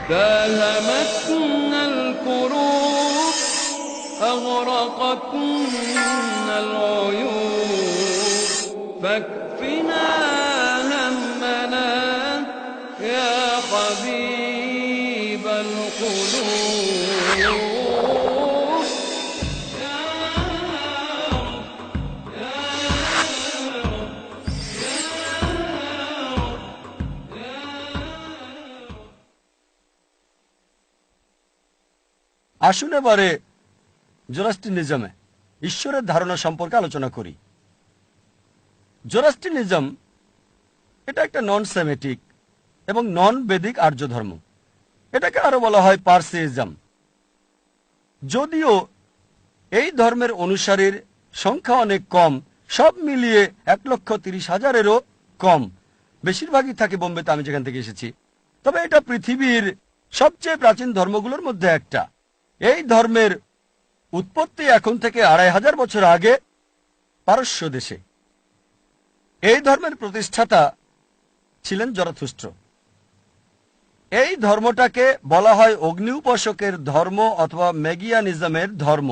داهمتنا الكروب أغرقتنا العيوب فاكفنا همنا يا حبيب القلوب আসুন এবারে জোরাস্ট্রিনিজমে ঈশ্বরের ধারণা সম্পর্কে আলোচনা করি। জোরাস্ট্রিনিজম এটা একটা নন সেমেটিক এবং নন বেদিক আর্য ধর্ম। এটাকে আরো বলা হয় পার্সিইজম। যদিও এই ধর্মের অনুসারীর সংখ্যা অনেক কম, সব মিলিয়ে 1,30,000-এরও কম, বেশিরভাগই থাকে বোম্বেতে, আমি যেখান থেকে এসেছি। তবে এটা পৃথিবীর সবচেয়ে প্রাচীন ধর্মগুলোর মধ্যে একটা। এই ধর্মের উৎপত্তি এখন থেকে 2500 বছর আগে পারস্য দেশে। এই ধর্মের প্রতিষ্ঠাতা ছিলেন জরাথুস্ট্র। এই ধর্মটাকে বলা হয় অগ্নি উপাসকের ধর্ম অথবা মেগিয়ানিজমের ধর্ম।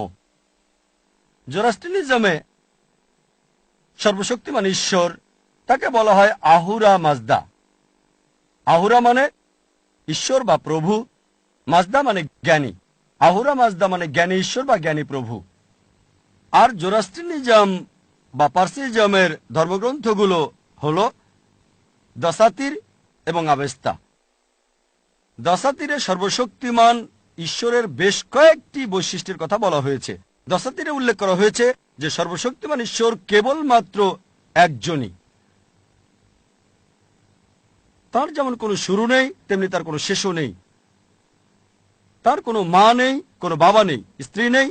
জোরাস্ট্রিনিজমে সর্বশক্তিমান ঈশ্বর, তাকে বলা হয় আহুরা মাজদা। আহুরা মানে ঈশ্বর বা প্রভু, মাজদা মানে জ্ঞানী। আহুরা মাজদা মানে জ্ঞানী ঈশ্বর বা জ্ঞানী প্রভু। আর জোরাস্ট্রিনিজম বা পার্সিজমের ধর্মগ্রন্থগুলো হল দশাতির এবং আবেস্তা। দশাতিরে সর্বশক্তিমান ঈশ্বরের বেশ কয়েকটি বৈশিষ্ট্যের কথা বলা হয়েছে। দশাতিরে উল্লেখ করা হয়েছে যে সর্বশক্তিমান ঈশ্বর কেবলমাত্র একজনই। তার যেমন কোনো শুরু নেই, তেমনি তার কোনো শেষও নেই। তার কোনো মা নেই, কোনো বাবা নেই, স্ত্রী নেই,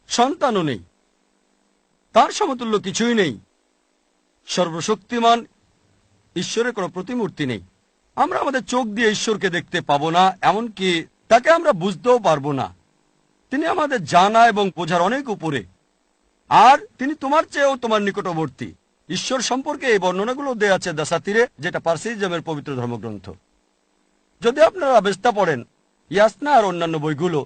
সন্তানও নেই। তার সমতুল্য কিছুই নেই। সর্বশক্তিমান ঈশ্বরের কোনো প্রতিমূর্তি নেই। আমরা আমাদের চোখ দিয়ে ঈশ্বরকে দেখতে পাবো না, এমনকি তাকে আমরা বুঝতেও পারবো না। তিনি আমাদের জানা এবং বোঝার অনেক উপরে, আর তিনি তোমার চেয়েও তোমার নিকটবর্তী। ঈশ্বর সম্পর্কে এই বর্ণনাগুলো দেয়া আছে দাসাতিরে, যেটা পার্সিজমের পবিত্র ধর্মগ্রন্থ। যদি আপনারা আবেস্তা পড়েন, ইয়াসনা আর অন্যান্য বইগুলো,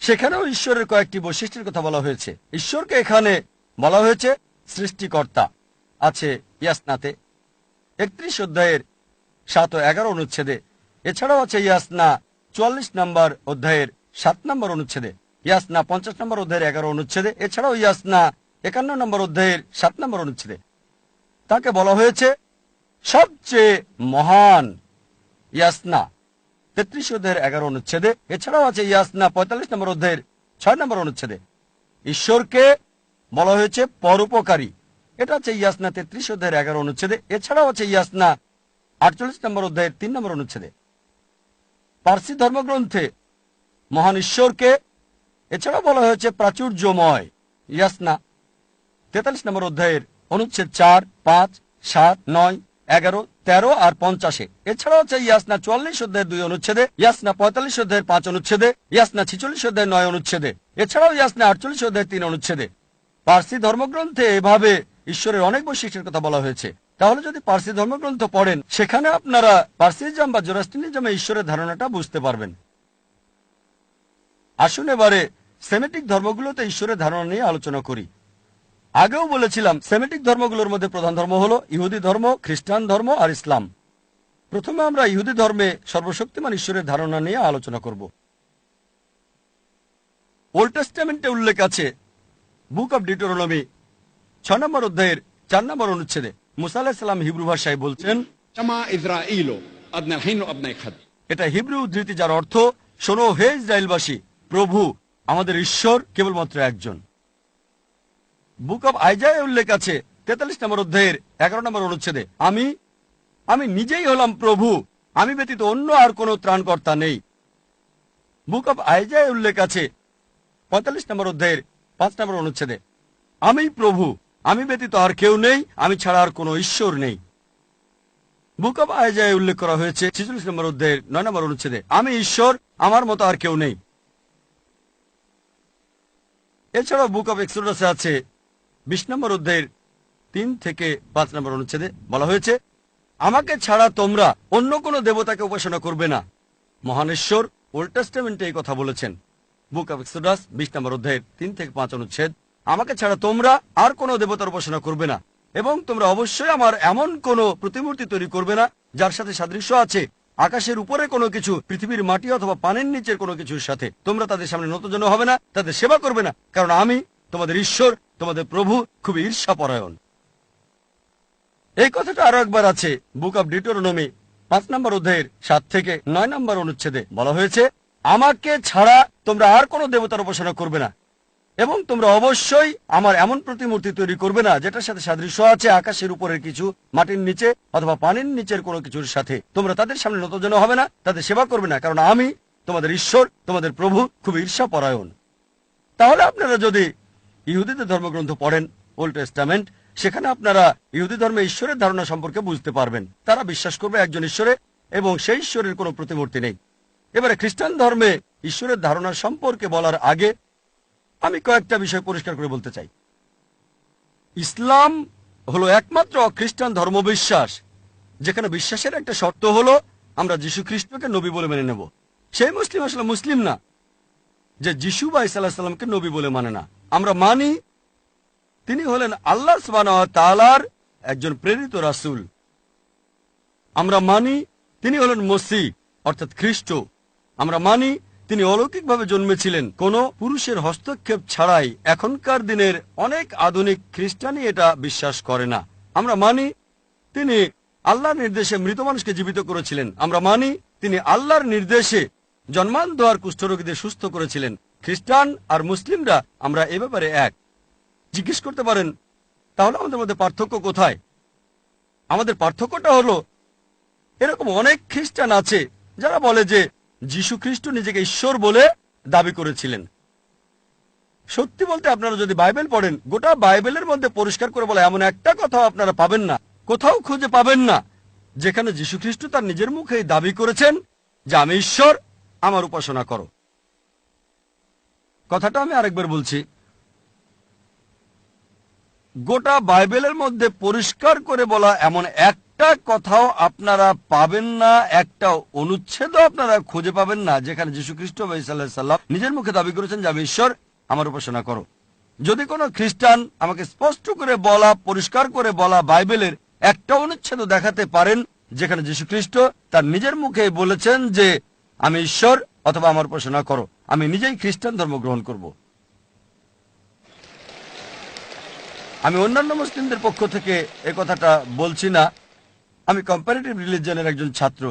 সেখানেও ঈশ্বরের কয়েকটি বৈশিষ্ট্যের কথা বলা হয়েছে। ঈশ্বরকে এখানে বলা হয়েছে সৃষ্টিকর্তা, আছে ইয়াসনাতে 31 অধ্যায়ের 7 ও 11 অনুচ্ছেদে। এছাড়াও আছে ইয়াসনা 44 নম্বর অধ্যায়ের 7 নম্বর অনুচ্ছেদে, ইয়াসনা 50 নম্বর অধ্যায়ের 11 অনুচ্ছেদে, এছাড়াও ইয়াসনা 51 নম্বর অধ্যায়ের 7 নম্বর অনুচ্ছেদে। তাকে বলা হয়েছে সবচেয়ে মহান। ইয়াসনা 33 অধ্যায়ের 11 অনুচ্ছেদে। এছাড়াও আছে ইয়াসনা 45 নম্বর অধ্যায়ের 6 নম্বর অনুচ্ছেদে। ঈশ্বরকে বলা হয়েছে পরোপকারী, এটা আছে ইয়াসনা 33 অধ্যায়ের 11 অনুচ্ছেদে। এছাড়াও আছে ইয়াসনা 48 নম্বর অধ্যায়ের 3 নম্বর অনুচ্ছেদে। পার্সি ধর্মগ্রন্থে মহান ঈশ্বরকে এছাড়াও বলা হয়েছে প্রাচুর্যময়, ইয়াসনা 43 নম্বর অধ্যায়ের অনুচ্ছেদ 4, 5, 7, 9, 11, 13 আর 50। এছাড়াও আছে ইয়াসনা 44 অধ্যায়ের 2 অনুচ্ছেদে, ইয়াসনা 45 অধ্যায়ের 5 অনুচ্ছেদে, ইয়াসনা 46 অধ্যায়ের 9 অনুচ্ছেদে, এছাড়াও ইয়াসনা 48 অধ্যায়ের 3 অনুচ্ছেদে। পার্সি ধর্মগ্রন্থে এভাবে ঈশ্বরের অনেক বৈশিষ্ট্যের কথা বলা হয়েছে। তাহলে যদি পার্সি ধর্মগ্রন্থ পড়েন, সেখানে আপনারা পার্সিজম বা জোরাস্ট্রিনিজমে ঈশ্বরের ধারণাটা বুঝতে পারবেন। আসুন এবারে সেমেটিক ধর্মগুলোতে ঈশ্বরের ধারণা নিয়ে আলোচনা করি। আগেও বলেছিলাম, সেমেটিক ধর্মগুলোর মধ্যে প্রধান ধর্ম হলো ইহুদি ধর্ম, খ্রিস্টান ধর্ম আর ইসলাম। প্রথমে আমরা ইহুদি ধর্মে সর্বশক্তিমান ঈশ্বরের ধারণা নিয়ে আলোচনা করব। ওল্ড টেস্টামেন্টে উল্লেখ আছে, বুক অব ডিউটেরোনমি 6 নম্বর অধ্যায়ের 4 নম্বর অনুচ্ছেদে মুসা আলাইহিস সালাম হিব্রু ভাষায় বলছেন, এটা হিব্রু উদ্ধৃতি, যার অর্থ, শোনো হে ইসরায়েলবাসী, প্রভু আমাদের ঈশ্বর কেবলমাত্র একজন। বুক অব আইজায় উল্লেখ আছে 43 নম্বর অধ্যায়ের 11 নম্বর অনুচ্ছেদে, আমি নিজেই হলাম প্রভু, আমি ব্যতীত অন্য আর কোনো ত্রাণকর্তা নেই। বুক অব আইজায় উল্লেখ আছে 45 নম্বর অধ্যায়ের 5 নম্বর অনুচ্ছেদে, আমি প্রভু, আমি ব্যতীত আর কেউ নেই, আমি ছাড়া আর কোনো ঈশ্বর নেই। বুক অব আইজায় উল্লেখ করা হয়েছে 46 নম্বর অধ্যায়ের 9 নম্বর অনুচ্ছেদে, আমি ঈশ্বর, আমার মতো আর কেউ নেই। এছাড়াও বুক অব এক্সোডাসে আছে 20 নম্বর অধ্যায়ের 3 থেকে 5 নম্বর অনুচ্ছেদে বলা হয়েছে, আমাকে ছাড়া তোমরা অন্য কোনো দেবতাকে উপাসনা করবে না। মহান ঈশ্বর ওল্ড টেস্টামেন্টে এই কথা বলেছেন। বুক অফ এক্সোডাস 20 নম্বর অধ্যায়ের 3 থেকে 5 অনুচ্ছেদ, আমাকে ছাড়া তোমরা আর কোনো দেবতার উপাসনা করবে না, এবং তোমরা অবশ্যই আমার এমন কোনো প্রতিমূর্তি তৈরি করবে না যার সাথে সাদৃশ্য আছে আকাশের উপরে কোনো কিছু, পৃথিবীর মাটি অথবা পানির নিচের কোনো কিছুর সাথে। তোমরা তাদের সামনে নতজন হবে না, তাদের সেবা করবে না, কারণ আমি তোমাদের ঈশ্বর, তোমাদের প্রভু, খুবই ঈর্ষাপরায়ণ। এই কথাটা আরো একবার আছে বুক অব ডিউটেরোনমি 5 নম্বর অধ্যায়ের 7 থেকে 9 নম্বর অনুচ্ছেদে বলা হয়েছে, আমাকে ছাড়া তোমরা আর কোনো দেবতার উপাসনা করবে না, এবং তোমরা অবশ্যই আমার এমন প্রতিমূর্তি তৈরি করবে না যেটার সাথে সাদৃশ্য আছে আকাশের উপরের কিছু, মাটির নিচে অথবা পানির নিচের কোনো কিছুর সাথে। তোমরা তাদের সামনে নতজন হবে না, তাদের সেবা করবে না, কারণ আমি তোমাদের ঈশ্বর, তোমাদের প্রভু, খুব ঈর্ষাপরায়ণ। তাহলে আপনারা যদি ইহুদিদের ধর্মগ্রন্থ পড়েন, ওল্ড টেস্টামেন্ট, সেখানে আপনারা ইহুদি ধর্মে ঈশ্বরের ধারণা সম্পর্কে বুঝতে পারবেন। তারা বিশ্বাস করবে একজন ঈশ্বরে এবং সেই ঈশ্বরের কোনো প্রতিমূর্তি নেই। এবারে খ্রিস্টান ধর্মে ঈশ্বরের ধারণা সম্পর্কে বলার আগে আমি কয়েকটা বিষয় পরিষ্কার করে বলতে চাই। ইসলাম হলো একমাত্র খ্রিস্টান ধর্মবিশ্বাস যেখানে বিশ্বাসের একটা শর্ত হলো আমরা যীশু খ্রিস্টকে নবী বলে মেনে নেব। সেই মুসলিম আসলে মুসলিম না যে যীশু বা ঈসা আলাইহিস সালামকে নবী বলে মানে না। আমরা মানি তিনি হলেন আল্লাহ সুবহানাহু ওয়া তাআলার একজন প্রেরিত রাসূল। আমরা মানি তিনি হলেন মসিহ অর্থাৎ খ্রিস্ট। আমরা মানি তিনি অলৌকিকভাবে জন্মেছিলেন কোনো পুরুষের হস্তক্ষেপ ছাড়াই। এখনকার দিনের অনেক আধুনিক খ্রিস্টানই এটা বিশ্বাস করে না। আমরা মানি তিনি আল্লাহর নির্দেশে মৃত মানুষকে জীবিত করেছিলেন। আমরা মানি তিনি আল্লাহর নির্দেশে জন্মান্ধ আর কুষ্ঠরোগীদের সুস্থ করেছিলেন। খ্রিস্টান আর মুসলিমরা আমরা এ ব্যাপারে এক। জিজ্ঞেস করতে পারেন তাহলে আমাদের মধ্যে পার্থক্য কোথায়? আমাদের পার্থক্যটা হলো এরকম অনেক খ্রিস্টান আছে যারা বলে যে যীশু খ্রিস্ট নিজেকে ঈশ্বর বলে দাবি করেছিলেন। সত্যি বলতে আপনারা যদি বাইবেল পড়েন, গোটা বাইবেলের মধ্যে পরিষ্কার করে বলে এমন একটা কথাও আপনারা পাবেন না, কোথাও খুঁজে পাবেন না যেখানে যীশু খ্রিস্ট তার নিজের মুখেই দাবি করেছেন যে আমি ঈশ্বর, আমার উপাসনা করো। কথাটা আমি আরেকবার বলছি, গোটা বাইবেলের মধ্যে পরিষ্কার করে বলা এমন একটা কথাও আপনারা পাবেন না, একটা অনুচ্ছেদও আপনারা খুঁজে পাবেন না যেখানে যীশু খ্রিস্ট বা ঈসা আলাইহিস সালাম নিজের মুখে দাবি করেছেন যে আমি ঈশ্বর, আমার উপাসনা করো। যদি কোনো খ্রিস্টান আমাকে স্পষ্ট করে বলা, পরিষ্কার করে বলা বাইবেলের একটা অনুচ্ছেদ দেখাতে পারেন যেখানে যীশু খ্রিস্ট তার নিজের মুখে বলেছেন যে আমি ঈশ্বর অথবা আমার উপাসনা করো, আমি নিজেই খ্রিস্টান ধর্ম গ্রহণ করব। আমি অন্যান্য মুসলিমদের পক্ষ থেকে এ কথাটা বলছি না। আমি কম্পারেটিভ রিলিজিয়নের একজন ছাত্র।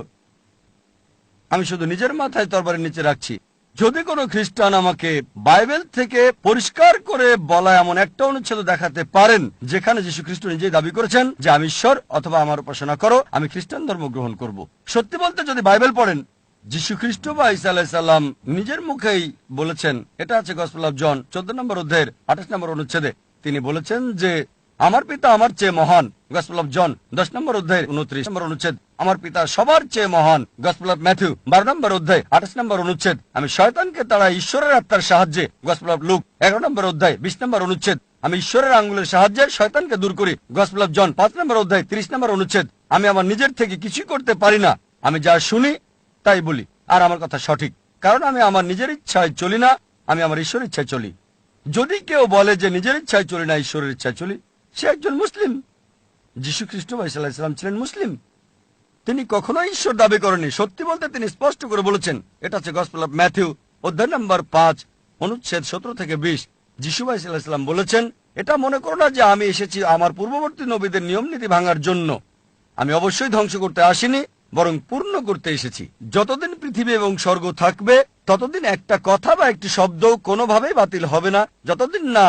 আমি শুধু নিজের মাথায় তরবারের নিচে রাখছি। যদি কোনো খ্রিস্টান আমাকে বাইবেল থেকে পরিষ্কার করে বলা এমন একটা অনুচ্ছেদ দেখাতে পারেন যেখানে যীশু খ্রিস্ট নিজেই দাবি করেছেন যে আমি ঈশ্বর অথবা আমার উপাসনা করো, আমি খ্রিস্টান ধর্ম গ্রহণ করব। সত্যি বলতে যদি বাইবেল পড়েন, যীশু খ্রিস্ট বা ঈসা আলাইহিস সালাম নিজের মুখেই বলেছেন, এটা আছে গসপেল অফ জন 14 নম্বর অধ্যায়ের 28 নম্বর অনুচ্ছেদে। তিনি বলেছেন যে আমার পিতা আমার চেয়ে মহান, গসপেল অফ জন 10 নম্বর অধ্যায়ের 29 নম্বর অনুচ্ছেদ। আমার পিতা সবার চেয়ে মহান, গসপেল অফ ম্যাথিউ 12 নম্বর অধ্যায় 28 নম্বর অনুচ্ছেদ। আমি শয়তানকে তাড়াই ঈশ্বরের আত্মার সাহায্যে, গসপেল অফ লুক 11 নম্বর অধ্যায় 20 নম্বর অনুচ্ছেদ। আমি ঈশ্বরের আঙ্গুলের সাহায্যে শয়তানকে দূর করি, গসপেল অফ জন 5 নম্বর অধ্যায় 30 নম্বর অনুচ্ছেদ। আমি আমার নিজের থেকে কিছুই করতে পারি না, আমি যা শুনি তাই বলি, আর আমার কথা সঠিক, কারণ আমি আমার নিজের ইচ্ছায় চলি না, আমি আমার ঈশ্বরের ইচ্ছায় চলি। যদি কেউ বলে যে নিজের ইচ্ছায় চলি না, ঈশ্বরের ইচ্ছায় চলি, সে একজন মুসলিম। যীশু খ্রিস্ট বা ঈসা আলাইহিস সালাম ছিলেন মুসলিম। তিনি কখনোই ঈশ্বর দাবি করেননি। সত্যি বলতে তিনি স্পষ্ট করে বলেছেন, এটা হচ্ছে গসপেল অফ ম্যাথিউ অধ্যায় নম্বর 5 অনুচ্ছেদ 17 থেকে 20। যীশু বা ঈসা আলাইহিস সালাম বলেছেন, এটা মনে করো না যে আমি এসেছি আমার পূর্ববর্তী নবীদের নিয়ম নীতি ভাঙার জন্য। আমি অবশ্যই ধ্বংস করতে আসিনি, বরং পূর্ণ করতে এসেছি। যতদিন পৃথিবী এবং স্বর্গ থাকবে ততদিন একটা কথা বা একটি শব্দ কোনোভাবেই বাতিল হবে না, যতদিন না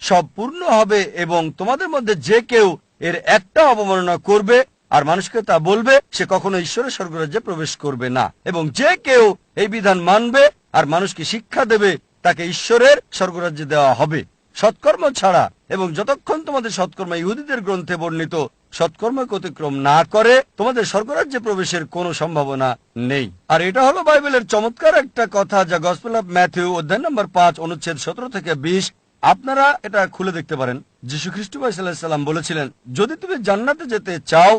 সব পূর্ণ হবে। এবং তোমাদের মধ্যে যে কেউ এর একটা অবমাননা করবে আর মানুষকে তা বলবে, সে কখনো ঈশ্বরের স্বর্গরাজ্যে প্রবেশ করবে না। এবং যে কেউ এই বিধান মানবে আর মানুষকে শিক্ষা দেবে, তাকে ঈশ্বরের স্বর্গরাজ্যে দেওয়া হবে সৎকর্ম ছাড়া। এবং যতক্ষণ তোমাদের সৎকর্ম ইহুদিদের গ্রন্থে বর্ণিত সৎকর্মকে অতিক্রম না করে, তোমাদের স্বর্গরাজ্যে প্রবেশের কোনো সম্ভাবনা নেই। আর এটা হলো বাইবেলের চমৎকার একটা কথা, যা গসপেল অফ ম্যাথিউ অধ্যায় নম্বর 5 অনুচ্ছেদ 17 থেকে 20। আপনারা এটা খুলে দেখতে পারেন। যীশু খ্রিস্ট বা ঈসা আলাইহিস সালাম বলেছিলেন, যদি তুমি জান্নাতে যেতে চাও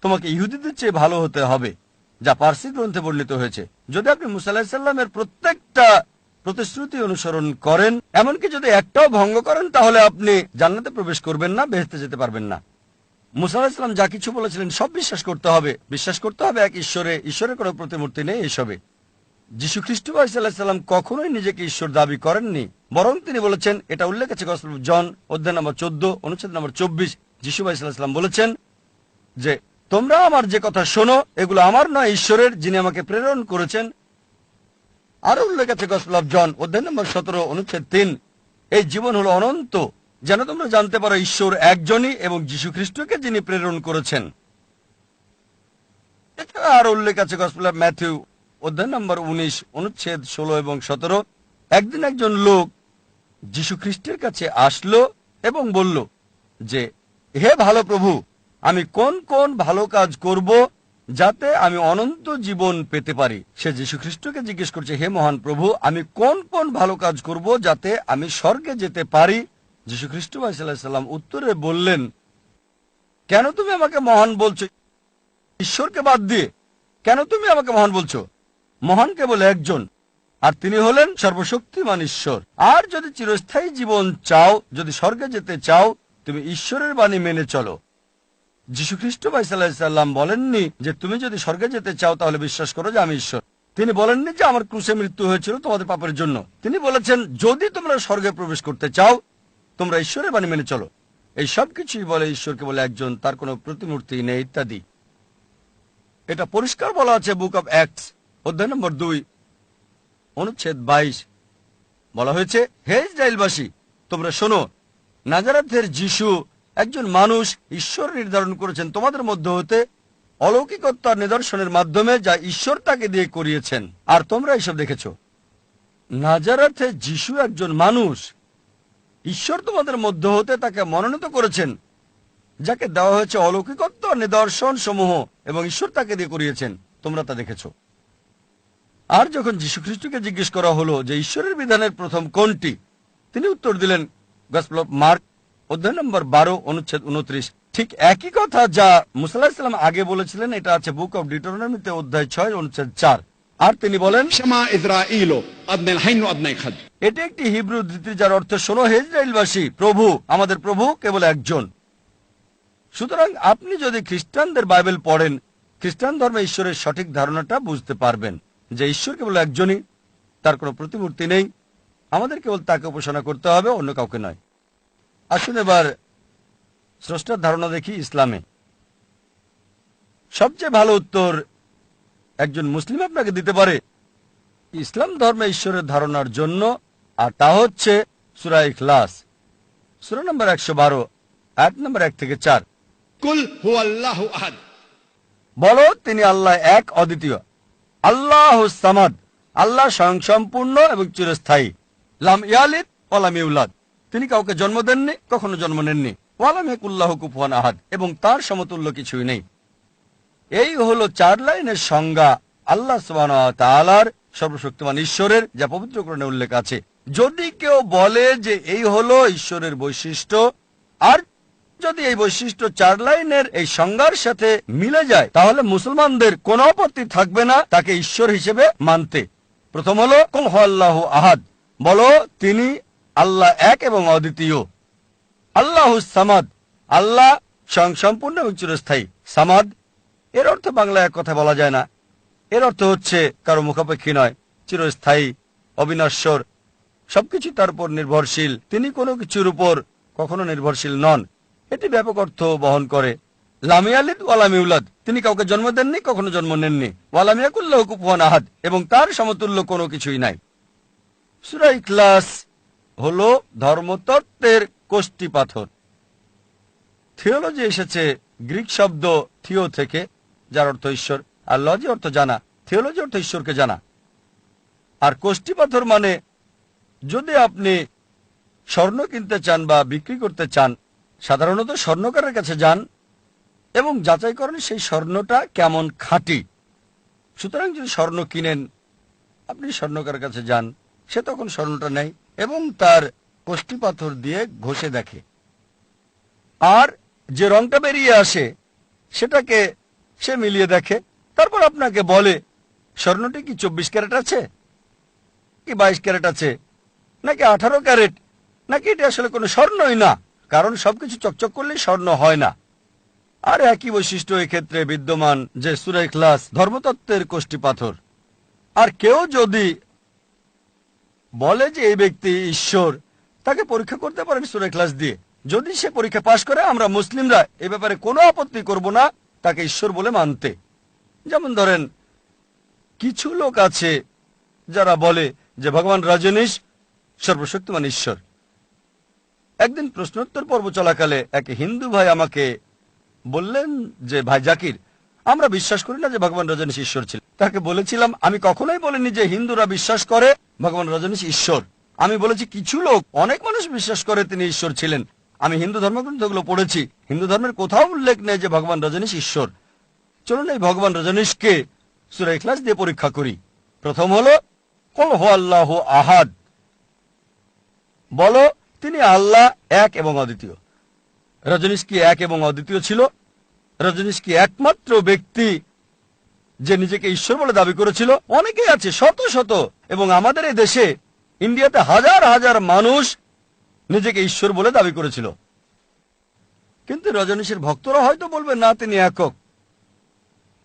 তোমাকে ইহুদিদের চেয়ে ভালো হতে হবে। যা পার্সি গ্রন্থে বর্ণিত হয়েছে। যদি আপনি মুসা আলাইহিস সালামের প্রত্যেকটা প্রতিশ্রুতি অনুসরণ করেন, এমনকি যদি একটাও ভঙ্গ করেন, তাহলে আপনি জান্নাতে প্রবেশ করবেন না, বেহেশতে যেতে পারবেন না। মুসা আলাইহিস সালাম যা কিছু বলেছিলেন সব বিশ্বাস করতে হবে। বিশ্বাস করতে হবে এক ঈশ্বরে, ঈশ্বরের কোনো প্রতিমূর্তি নেই এসবে। যীশু খ্রিস্ট আলাইহিস সালাম কখনোই নিজেকে ঈশ্বর দাবি করেননি, বরং তিনি বলেছেন, এটা উল্লেখ আছে গসপেল অফ জন অধ্যায় নম্বর 14 অনুচ্ছেদ নম্বর 24। যীশু আলাইহিস সালাম বলেছেন যে তোমরা আমার যে কথা শোনো এগুলো আমার নয়, ঈশ্বরের যিনি আমাকে প্রেরণ করেছেন। আরো উল্লেখ আছে গসপেল অফ জন অধ্যায় নম্বর 17 অনুচ্ছেদ 3, এই জীবন হলো অনন্ত, যেন তোমরা জানতে পারো ঈশ্বর একজনই এবং যীশু খ্রিস্টকে যিনি প্রেরণ করেছেন। এছাড়া আরো উল্লেখ আছে গসপেল অফ ম্যাথিউ অধ্যায় নম্বর 19 অনুচ্ছেদ 16 এবং 17। একদিন একজন লোক যীশু খ্রিস্টের কাছে আসলো এবং বলল যে, হে ভালো প্রভু, আমি কোন কোন ভালো কাজ করব যাতে আমি অনন্ত জীবন পেতে পারি। সে যীশু খ্রিস্টকে জিজ্ঞেস করছে, হে মহান প্রভু, আমি কোন কোন ভালো কাজ করব যাতে আমি স্বর্গে যেতে পারি। যীশু খ্রিস্ট আলাইহিস সালাম উত্তরে বললেন, কেন তুমি আমাকে মহান বলছো ঈশ্বরকে বাদ দিয়ে? কেন তুমি আমাকে মহান বলছো? মহান কেবল একজন, আর তিনি হলেন সর্বশক্তিমান ঈশ্বর। আর যদি চিরস্থায়ী জীবন চাও, যদি স্বর্গে যেতে চাও, তুমি ঈশ্বরের বাণী মেনে চলো। যীশু খ্রিস্ট আলাইহিস সালাম বলেননি যে তুমি যদি স্বর্গে যেতে চাও তাহলে বিশ্বাস করো যে আমি ঈশ্বর। তিনি বলেননি যে আমার ক্রুশে মৃত্যু হয়েছিল তোমাদের পাপের জন্য। তিনি বলেছেন, যদি তোমরা স্বর্গে প্রবেশ করতে চাও, তোমরা ঈশ্বরের বাণী মেনে চলো। এই সব কিছুই বলে ঈশ্বরকে বলে একজন, তার কোনো প্রতিমূর্তি নেই ইত্যাদি। এটা পরিষ্কার বলা আছে বুক অব অ্যাক্টস অধ্যায় নম্বর 2 অনুচ্ছেদ 22। বলা হয়েছে, হে ইসরায়েলবাসী, তোমরা শোনো, নাজারেথের যীশু একজন মানুষ ঈশ্বর নির্ধারণ করেছেন তোমাদের মধ্যে হতে অলৌকিকতার নিদর্শনের মাধ্যমে, যা ঈশ্বর তাকে দিয়ে করিয়েছেন, আর তোমরা এইসব দেখেছ। নাজারেথে যীশু একজন মানুষ, ঈশ্বর তোমাদের মধ্যে হতে তাকে মনোনীত করেছেন, যাকে দেওয়া হয়েছে অলৌকিকত্ব নিদর্শন সমূহ, এবং ঈশ্বর তাকে দিয়ে করিয়েছেন, তোমরা তা দেখেছ। আর যখন যীশু খ্রিস্টকে জিজ্ঞেস করা হলো যে ঈশ্বরের বিধানের প্রথম কোনটি, তিনি উত্তর দিলেন গসপেল অফ মার্ক অধ্যায় নম্বর 12 অনুচ্ছেদ 29। ঠিক একই কথা যা মুসা আলাইহিস সালাম আগে বলেছিলেন, এটা আছে বুক অব ডিউটেরোনমিতে অধ্যায় 6 অনুচ্ছেদ 4। আর তিনি বলেন, এটি একটি হিব্রু উদ্ধৃতি যার অর্থ, শোনো হে ইসরায়েলবাসী, প্রভু আমাদের প্রভু কেবল একজন। সুতরাং আপনি যদি খ্রিস্টানদের বাইবেল পড়েন, খ্রিস্টান ধর্মে ঈশ্বরের সঠিক ধারণাটা বুঝতে পারবেন যে ঈশ্বর কেবল একজনই, তার কোনো প্রতিমূর্তি নেই, আমাদের কেবল তাকে উপাসনা করতে হবে, অন্য কাউকে নয়। আসুন এবার স্রষ্টার ধারণা দেখি ইসলামে। সবচেয়ে ভালো উত্তর একজন মুসলিম আপনাকে দিতে পারে ইসলাম ধর্মে ঈশ্বরের ধারণার জন্য, আর তা হচ্ছে সূরা ইখলাস, সূরা নম্বর 112 আয়াত নম্বর 1 থেকে 4। কুল হুয়াল্লাহু আহাদ, বলো তিনি আল্লাহ এক অদ্বিতীয়, আল্লাহুস সামাদ, আল্লাহ স্বয়ংসম্পূর্ণ এবং চিরস্থায়ী, লাম ইয়ালিদ ওয়া লাম ইউলাদ, তিনি কাউকে জন্ম দেননি, কখনো জন্ম নেননি, ওয়া লাম ইয়াকুল্লাহু কুফুয়ান আহাদ, এবং তার সমতুল্য কিছুই নেই। এই হলো 4 লাইনের সংজ্ঞা আল্লাহ সুবহানাহু ওয়া তাআলার, সর্বশক্তিমান ঈশ্বরের, যা পবিত্র কোরআনে উল্লেখ আছে। যদি কেউ বলে যে এই হলো ঈশ্বরের বৈশিষ্ট্য, আর যদি এই বৈশিষ্ট্য 4 লাইনের এই সংজ্ঞার সাথে মিলে যায়, তাহলে মুসলমানদের কোনো আপত্তি থাকবে না তাকে ঈশ্বর হিসেবে মানতে। প্রথম হলো কুল হুয়াল্লাহু আহাদ, বলো তিনি আল্লাহ এক এবং অদ্বিতীয়। আল্লাহুস সামাদ, আল্লাহ স্বয়ংসম্পূর্ণ এবং চিরস্থায়ী। সামাদ এর অর্থ বাংলায় এক কথা বলা যায় না, এর অর্থ হচ্ছে কারো মুখাপেক্ষী নয়, চিরস্থায়ী, অবিনশ্বর, সবকিছু তার উপর নির্ভরশীল, তিনি কোনো কিছুর উপর কখনো নির্ভরশীল নন। এটি ব্যাপক অর্থ বহন করে। লাম ইয়ালিদ ওয়া লাম ইউলাদ, তিনি কাউকে জন্ম দেননি, কখনো জন্ম নেননি। ওয়া লাম ইয়াকুল্লাহু কুফুয়ান আহাদ, এবং তার সমতুল্য কোনো কিছুই নাই। সূরা ইখলাস হলো ধর্মতত্ত্বের কোষ্ঠী পাথর। থিওলজি এসেছে গ্রিক শব্দ থিও থেকে, যার অর্থ ঈশ্বর, আর লজি অর্থ জানা। থিওলজি অর্থ ঈশ্বরকে জানা, আর কোষ্ঠী পাথর মানে যদি আপনি স্বর্ণ কিনতে চান বা বিক্রি করতে চান, সাধারণত স্বর্ণকারের কাছে যান এবং যাচাই করেন সেই স্বর্ণটা কেমন খাঁটি। সুতরাং যদি স্বর্ণ কিনেন, আপনি স্বর্ণকারের কাছে যান, সে তখন স্বর্ণটা নেয় এবং তার কোষ্ঠী পাথর দিয়ে ঘষে দেখে, আর যে রংটা বেরিয়ে আসে সেটাকে সে মিলিয়ে দেখে, তারপর আপনাকে বলে স্বর্ণটি কি 24 ক্যারেট আছে, কি 22 ক্যারেট আছে, নাকি 18 ক্যারেট, নাকি এটা আসলে কোনো স্বর্ণই না, কারণ সবকিছু চকচক করলেই স্বর্ণ হয় না। আর একই বৈশিষ্ট্য এক্ষেত্রে বিদ্যমান যে সূরা ইখলাস ধর্মতত্ত্বের কোষ্ঠী পাথর। আর কেউ যদি বলে যে এই ব্যক্তি ঈশ্বর, তাকে পরীক্ষা করতে পারেন সূরা ইখলাস দিয়ে। যদি সে পরীক্ষা পাশ করে, আমরা মুসলিমরা এ ব্যাপারে কোনো আপত্তি করব না তাকে ঈশ্বর বলে মানতে। যেমন ধরেন, কিছু লোক আছে যারা বলে যে ভগবান রজনীশ সর্বশক্তিমান ঈশ্বর। একদিন প্রশ্নোত্তর পর্ব চলাকালে এক হিন্দু ভাই আমাকে বললেন যে ভাই জাকির, আমরা বিশ্বাস করি না যে ভগবান রজনীশ ঈশ্বর ছিলেন। তাকে বলেছিলাম, আমি কখনোই বলিনি যে হিন্দুরা বিশ্বাস করে ভগবান রজনীশ ঈশ্বর। আমি বলেছি কিছু লোক, অনেক মানুষ বিশ্বাস করে তিনি ঈশ্বর ছিলেন। আমি হিন্দু ধর্মগ্রন্থগুলো পড়েছি, হিন্দু ধর্মের কোথাও উল্লেখ নেই যে ভগবান রজনীশ ঈশ্বর। চলুন এই ভগবান রজনীশকে সূরা ইখলাস দিয়ে পরীক্ষা করি। প্রথম হলো কুল হুয়াল্লাহু আহাদ, বলো তিনি আল্লাহ এক এবং অদ্বিতীয়। রজনীশ কি এক এবং অদ্বিতীয় ছিল? রজনীশ কি একমাত্র ব্যক্তি যে নিজেকে ঈশ্বর বলে দাবি করেছিল? অনেকেই আছে, শত শত, এবং আমাদের এই দেশে ইন্ডিয়াতে হাজার হাজার মানুষ নিজেকে ঈশ্বর বলে দাবি করেছিল। কিন্তু রজনীশের ভক্তরা হয়তো বলবে না তিনি একক।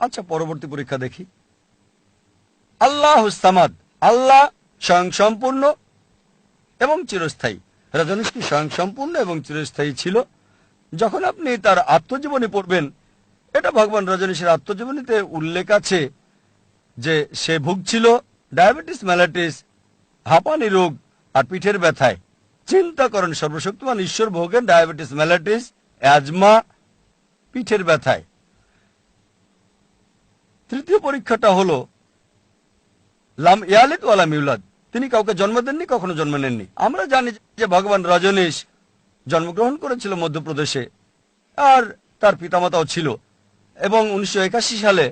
আচ্ছা, পরবর্তী পরীক্ষা দেখি। আল্লাহুস সামাদ, আল্লাহ স্বয়ংসম্পূর্ণ এবং চিরস্থায়ী। রজনীশ কি স্বয়ংসম্পূর্ণ এবং চিরস্থায়ী ছিল? যখন আপনি তার আত্মজীবনী পড়বেন, এটা ভগবান রজনীশের আত্মজীবনীতে উল্লেখ আছে যে সে ভুগছিল ডায়াবেটিস মেলাইটিস, হাঁপানি রোগ আর পিঠের ব্যথায়। চিন্তা করেন, সর্বশক্তিমান ঈশ্বর ভোগেন ডায়াবেটিস মেলাইটিস, অ্যাজমা, পিঠের ব্যথায়। তৃতীয় পরীক্ষাটা হলো লাম ইয়ালিদ ওয়ালাম ইউলাদ, তিনি কাউকে জন্ম দেননি, কখনো জন্ম নেননি। আমরা জানি যে ভগবান রজনীশ জন্মগ্রহণ করেছিল মধ্যপ্রদেশে, আর তার পিতামাতাও ছিল, এবং 1981 সালে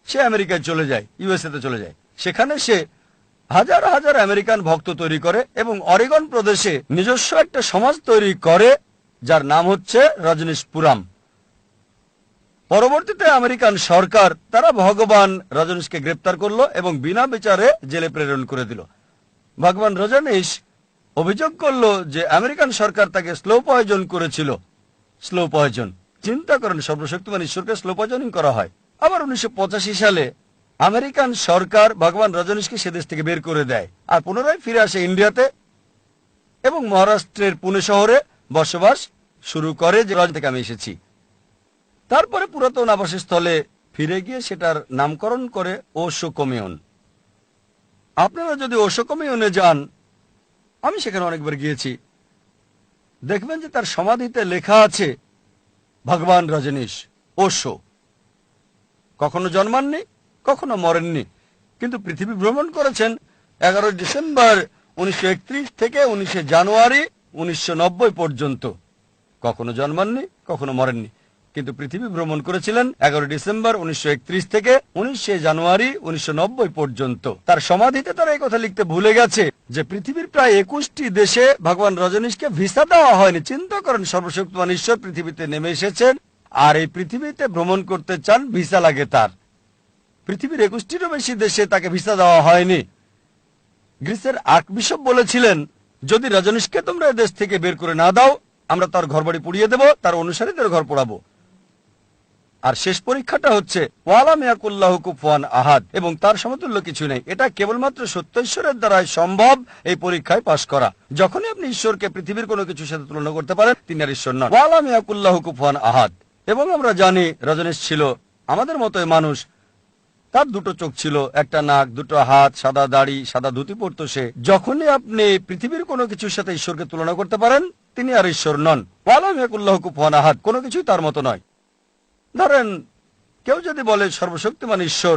সে আমেরিকায় চলে যায়, ইউএসএতে চলে যায়। সেখানে সে হাজার হাজার আমেরিকান ভক্ত তৈরি করে এবং অরেগন প্রদেশে নিজস্ব একটা সমাজ তৈরি করে যার নাম হচ্ছে রজনীশপুরাম। পরবর্তীতে আমেরিকান সরকার তারা ভগবান রজনীশকে গ্রেপ্তার করলো এবং বিনা বিচারে জেলে প্রেরণ করে দিল। ভগবান রজনীশ অভিযোগ করলো যে আমেরিকান সরকার তাকে স্লো পয়জন করেছিল। স্লো পয়জন, চিন্তা করেন, সর্বশক্তিমান ঈশ্বরকে স্লো পয়জনিং করা হয়। আবার 1985 সালে আমেরিকান সরকার ভগবান রজনীশকে সে দেশ থেকে বের করে দেয়, আর পুনরায় ফিরে আসে ইন্ডিয়াতে এবং মহারাষ্ট্রের পুনে শহরে বসবাস শুরু করে, যে রাজ্য থেকে আমি এসেছি। তারপরে পুরাতন আবাসস্থলে ফিরে গিয়ে সেটার নামকরণ করে ওশো কমিউন। আপনারা যদি ওশো কমিউনে যান, আমি সেখানে অনেকবার গিয়েছি, দেখবেন যে তার সমাধিতে লেখা আছে ভগবান রজনীশ ওশো। কখনো জন্মাননি, কখনো মরেননি, কিন্তু পৃথিবী ভ্রমণ করেছেন 11 ডিসেম্বর 1931 থেকে 19 জানুয়ারি 1990 পর্যন্ত। কখনো জন্মাননি, কখনো মরেননি, কিন্তু পৃথিবী ভ্রমণ করেছিলেন 11 ডিসেম্বর 1931 থেকে 19 জানুয়ারি 1990 পর্যন্ত। তার সমাধিতে তারা এই কথা লিখতে ভুলে গেছে যে পৃথিবীর প্রায় 21টি দেশে ভগবান রজনীশকে ভিসা দেওয়া হয়নি। চিন্তা করেন, সর্বশক্তিমান ঈশ্বর পৃথিবীতে নেমে এসেছেন, আর এই পৃথিবীতে ভ্রমণ করতে চান, ভিসা লাগে তার। পৃথিবীর 21টিরও বেশি দেশে তাকে ভিসা দেওয়া হয়নি। গ্রিসের আর্কবিশপ বলেছিলেন, যদি রজনীশকে তোমরা দেশ থেকে বের করে না দাও, আমরা তার ঘরবাড়ি পুড়িয়ে দেব, তার অনুসারীদের ঘর পোড়াবো। আর শেষ পরীক্ষাটা হচ্ছে ওয়ালাম ইয়াকুল্লাহু কুফুয়ান আহাদ, এবং তার সমতুল্য কিছু নেই। এটা কেবলমাত্র সত্য ঈশ্বরের দ্বারাই সম্ভব এই পরীক্ষায় পাশ করা। যখনই আপনি ঈশ্বরকে পৃথিবীর কোনো কিছুর সাথে তুলনা করতে পারেন, তিনি আর ঈশ্বর নন। ওয়ালাম ইয়াকুল্লাহু কুফুয়ান আহাদ। এবং আমরা জানি রজনীশ ছিল আমাদের মতোই মানুষ। তার দুটো চোখ ছিল, একটা নাক, দুটো হাত, সাদা দাড়ি, সাদা ধুতি পরত সে। যখনই আপনি পৃথিবীর কোনো কিছুর সাথে ঈশ্বরকে তুলনা করতে পারেন, তিনি আর ঈশ্বর নন। ওয়ালাম ইয়াকুল্লাহু কুফুয়ান আহাদ, কোনো কিছুই তার মতো নয়। ধরেন, কেউ যদি বলে সর্বশক্তিমান ঈশ্বর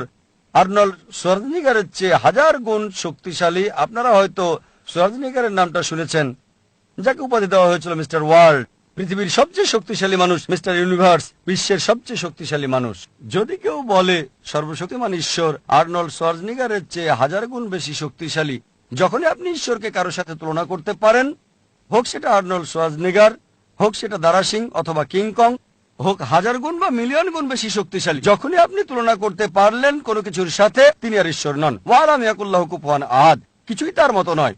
আর্নল্ড শোয়ার্জনেগারের চেয়ে 1000 গুণ শক্তিশালী। আপনারা হয়তো শোয়ার্জনেগারের নামটা শুনেছেন, যাকে উপাধি দেওয়া হয়েছিল মিস্টার ওয়ার্ল্ড, পৃথিবীর সবচেয়ে শক্তিশালী মানুষ, মিস্টার ইউনিভার্স, বিশ্বের সবচেয়ে শক্তিশালী মানুষ। যদি কেউ বলে সর্বশক্তিমান ঈশ্বর আর্নল্ড শোয়ার্জনেগারের চেয়ে 1000 গুণ বেশি শক্তিশালী, যখনই আপনি ঈশ্বরকে কারোর সাথে তুলনা করতে পারেন, হোক সেটা আর্নল্ড শোয়ার্জনেগার, হোক সেটা দারা সিং অথবা কিংকং, হোক 1000 গুণ বা মিলিয়ন গুণ বেশি শক্তিশালী, যখনই আপনি তুলনা করতে পারলেন কোনো কিছুর সাথে, তিনি আর ঈশ্বর নন। ওয়ালাম ইয়াকুল্লাহু কুফুয়ান আহাদ, কিছুই তার মতো নয়।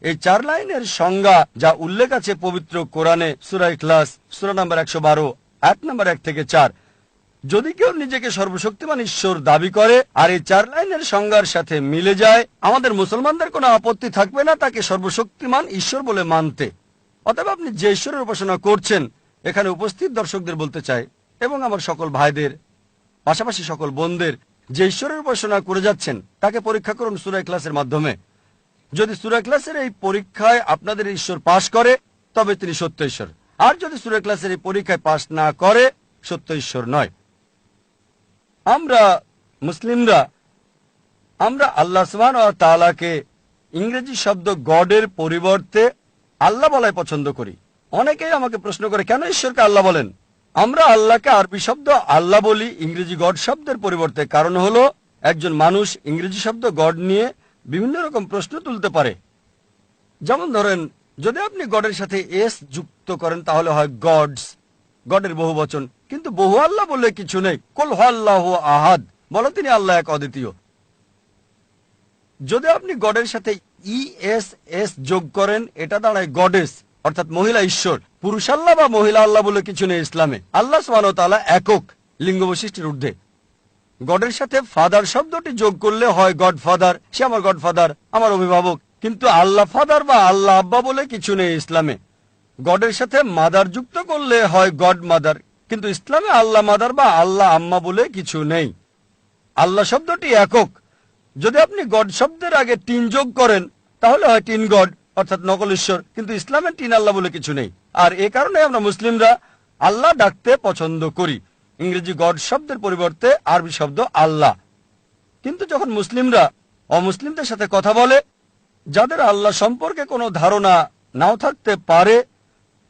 এই 4 লাইনের সংজ্ঞা যা উল্লেখ আছে পবিত্র কোরআনে সূরা ইখলাস সূরা নম্বর 112 আয়াত নম্বর 1 থেকে 4, যদি কেউ নিজেকে সর্বশক্তিমান ঈশ্বর দাবি করে আর এই 4 লাইনের সংজ্ঞার সাথে মিলে যায়, আমাদের মুসলমানদের কোনো আপত্তি থাকবে না তাকে সর্বশক্তিমান ঈশ্বর বলে মানতে। অতএব আপনি যে ঈশ্বরের উপাসনা করছেন, এখানে উপস্থিত দর্শকদের বলতে চাই এবং আমার সকল ভাইদের, পাশাপাশি সকল বোনদের, যে ঈশ্বরের উপাসনা করে যাচ্ছেন তাকে পরীক্ষা করুন সূরা ইখলাসের মাধ্যমে। যদি সূরা ইখলাসের এই পরীক্ষায় আপনাদের ঈশ্বর পাশ করে, তবে তিনি সত্য ঈশ্বর। আর যদি সূরা ইখলাসের এই পরীক্ষায় পাশ না করে, সত্য ঈশ্বর নয়। আমরা মুসলিমরা আল্লাহ সুবহানাহু ওয়া তাআলাকে ইংরেজি শব্দ গডের পরিবর্তে আল্লাহ বলাই পছন্দ করি। অনেকেই আমাকে প্রশ্ন করে, কেন ঈশ্বরকে আল্লাহ বলেন? আমরা আল্লাহকে আরবি শব্দ আল্লাহ বলি ইংরেজি গড শব্দের পরিবর্তে। কারণ হলো, একজন মানুষ ইংরেজি শব্দ গড নিয়ে বিভিন্ন রকম প্রশ্ন তুলতে পারে। যেমন ধরেন, যদি আপনি গডের সাথে এস যুক্ত করেন তাহলে হয় গডস, গডের বহু বচন। কিন্তু বহু আল্লাহ বলে কিছু নেই। কুল হুয়াল্লাহু আহাদ, বলো তিনি আল্লাহ এক অদ্বিতীয়। যদি আপনি গডের সাথে ইএস যোগ করেন, এটা দাঁড়ায় গডেস, অর্থাৎ মহিলা ঈশ্বর। পুরুষ আল্লাহ বা মহিলা আল্লাহ বলে কিছু নেই ইসলামে। আল্লাহ সুবহানাহু ওয়া তাআলা একক, লিঙ্গ বৈশিষ্ট্যের ঊর্ধ্বে। গডের সাথে ফাদার শব্দটি যোগ করলে হয় গড ফাদার, সে আমার গড ফাদার, আমার অভিভাবক। কিন্তু আল্লাহ ফাদার বা আল্লাহ আব্বা বলে কিছু নেই ইসলামে। গডের সাথে মাদার যুক্ত করলে হয় গড মাদার, কিন্তু ইসলামে আল্লাহ মাদার বা আল্লাহ আম্মা বলে কিছু নেই। আল্লাহ শব্দটি একক। যদি আপনি গড শব্দের আগে 3 যোগ করেন তাহলে হয় 3 গড, অর্থাৎ নকল ঈশ্বর। কিন্তু ইসলামে 3 আল্লাহ বলে কিছু নেই। আর এ কারণে আমরা মুসলিমরা আল্লাহ ডাকতে পছন্দ করি, ইংরেজি গড শব্দের পরিবর্তে আরবি শব্দ আল্লাহ। কিন্তু যখন মুসলিমরা অমুসলিমদের সাথে কথা বলে, যাদের আল্লাহ সম্পর্কে কোনো ধারণা নাও থাকতে পারে,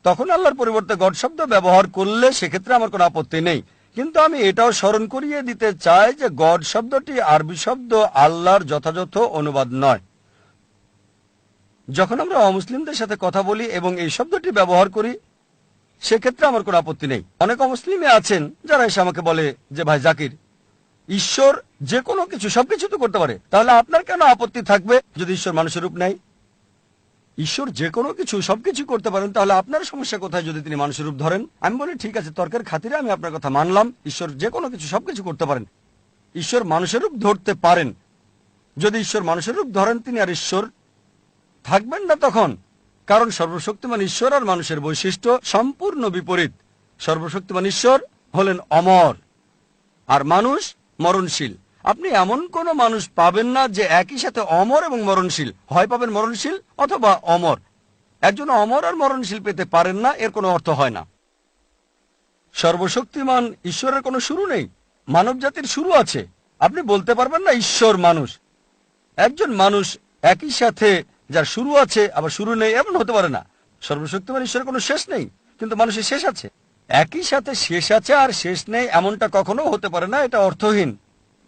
তখন আল্লাহর পরিবর্তে গড শব্দ ব্যবহার করলে সেক্ষেত্রে আমার কোনো আপত্তি নেই। কিন্তু আমি এটাও স্মরণ করিয়ে দিতে চাই যে গড শব্দটি আরবি শব্দ আল্লাহর যথাযথ অনুবাদ নয়। যখন আমরা অমুসলিমদের সাথে কথা বলি এবং এই শব্দটি ব্যবহার করি, সেক্ষেত্রে আমার কোনো আপত্তি নেই। অনেক অমুসলিমে আছেন যারা এসে আমাকে বলে যে, ভাই জাকির, ঈশ্বর যে কোনো কিছু সবকিছু তো করতে পারে, তাহলে আপনার কেন আপত্তি থাকবে যদি ঈশ্বর মানুষের রূপ নেয়? ঈশ্বর যে কোনো কিছু সবকিছু করতে পারেন, তাহলে আপনার সমস্যা কোথায় যদি তিনি মানুষের রূপ ধরেন? আমি বলি, ঠিক আছে, তর্কের খাতিরে আমি আপনার কথা মানলাম, ঈশ্বর যে কোনো কিছু সবকিছু করতে পারেন। ঈশ্বর মানুষের রূপ ধরতে পারেন। যদি ঈশ্বর মানুষের রূপ ধরেন, তিনি আর ঈশ্বর থাকবেন না তখন। কারণ সর্বশক্তিমান ঈশ্বর আর মানুষের বৈশিষ্ট্য সম্পূর্ণ বিপরীত। সর্বশক্তিমান ঈশ্বর হলেন অমর, আর মানুষ মরণশীল। আপনি এমন কোন মানুষ পাবেন না যে একই সাথে অমর এবং মরণশীল। হয় পাবেন মরণশীল অথবা অমর। একজন অমর আর মরণশীল পেতে পারেন না, এর কোনো অর্থ হয় না। সর্বশক্তিমান ঈশ্বরের কোনো শুরু নেই, মানব জাতির শুরু আছে। আপনি বলতে পারবেন না ঈশ্বর মানুষ। একজন মানুষ একই সাথে যার শুরু আছে আবার শুরু নেই, এমন হতে পারে না। সর্বশক্তিমান ঈশ্বরের কোনো শেষ নেই, কিন্তু মানুষের শেষ আছে। একই সাথে শেষ আছে আর শেষ নেই, এমনটা কখনো হতে পারে না। এটা অর্থহীন।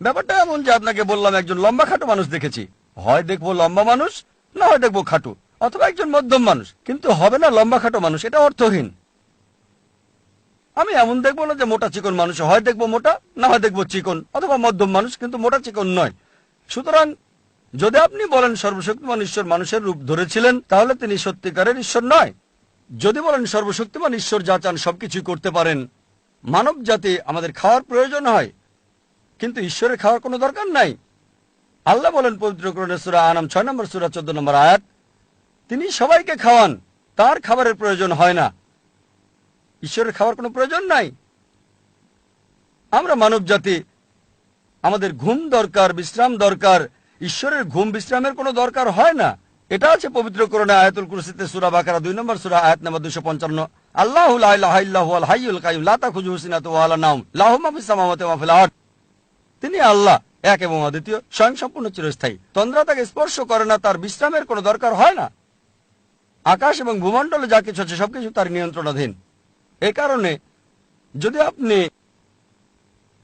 ব্যাপারটা এমন যে আপনাকে বললাম একজন লম্বা খাটো মানুষ দেখেছি, হয় দেখবো লম্বা মানুষ, না হয় দেখবো খাটো, অথবা একজন মধ্যম মানুষ, কিন্তু হবে না লম্বা খাটো মানুষ। এটা অর্থহীন। আমি এমন দেখবো না যে মোটা চিকন মানুষ, হয় দেখবো মোটা, না হয় দেখবো চিকন, অথবা মধ্যম মানুষ, কিন্তু মোটা চিকন নয়। সুতরাং যদি আপনি বলেন সর্বশক্তিমান ঈশ্বর মানুষের রূপ ধরেছিলেন, তাহলে তিনি সত্যিকারের ঈশ্বর নয়। যদি বলেন সর্বশক্তিমান ঈশ্বর যা চান সবকিছু করতে পারেন, মানব জাতি আমাদের খাওয়ার প্রয়োজন হয়, কিন্তু ঈশ্বরের খাওয়ার কোনো দরকার নাই। আল্লাহ বলেন পবিত্র কোরআনে সূরা আনাম 6 নম্বর সূরা 14 নম্বর আয়াত, তিনি সবাইকে খাওয়ান, তার খাবারের প্রয়োজন হয় না। ঈশ্বরের খাওয়ার কোনো প্রয়োজন নাই। আমরা মানব জাতি, আমাদের ঘুম দরকার, বিশ্রাম দরকার। ঈশ্বরের ঘুম বিশ্রামের কোনো দরকার হয় না। এটা আছে পবিত্র কোরআনে আয়াতুল কুরসিতে সূরা বাকারা 2 নম্বর সূরা আয়াত নম্বর 255, আল্লাহু লা ইলাহা ইল্লা হুয়াল হাইয়ুল কাইয়ুম লা তাখুযুহু সিনাতুন ওয়া লা নাওম লাহু মা ফিস সামাওয়াতি ওয়া মা ফিল আরদ। তিনি আল্লাহ, এক এবং অদ্বিতীয়, স্বয়ং সম্পূর্ণ চিরস্থায়ী। তন্দ্রা তাকে স্পর্শ করে না, তার বিশ্রামের কোনো দরকার হয় না। আকাশ এবং ভূমণ্ডলে যা কিছু আছে সবকিছু তার নিয়ন্ত্রণাধীন। এ কারণে যদি আপনি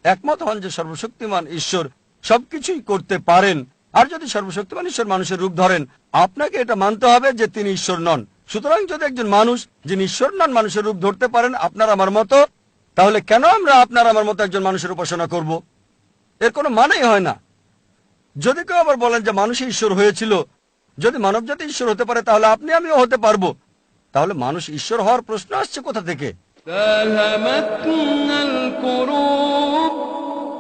একমত হন যে সর্বশক্তিমান ঈশ্বর সবকিছুই করতে পারেন, আর যদি সর্বশক্তিমান ঈশ্বর মানুষের রূপ ধরেন, আপনাকে এটা মানতে হবে যে তিনি ঈশ্বর নন। সুতরাং যদি একজন মানুষ যিনি ঈশ্বর নন মানুষের রূপ ধরতে পারেন, আপনার আমার মতো, তাহলে কেন আমরা আপনার আমার মতো একজন মানুষের উপাসনা করব? এর কোনো মানেই হয় না। যদি কেউ আবার বলেন যে মানুষই ঈশ্বর হয়েছিল, যদি মানবজাতি ঈশ্বর হতে পারে তাহলে আপনি আমিও হতে পারবো, তাহলে মানুষ ঈশ্বর হওয়ার প্রশ্ন আসছে কোথা থেকে? داهمتنا الكروب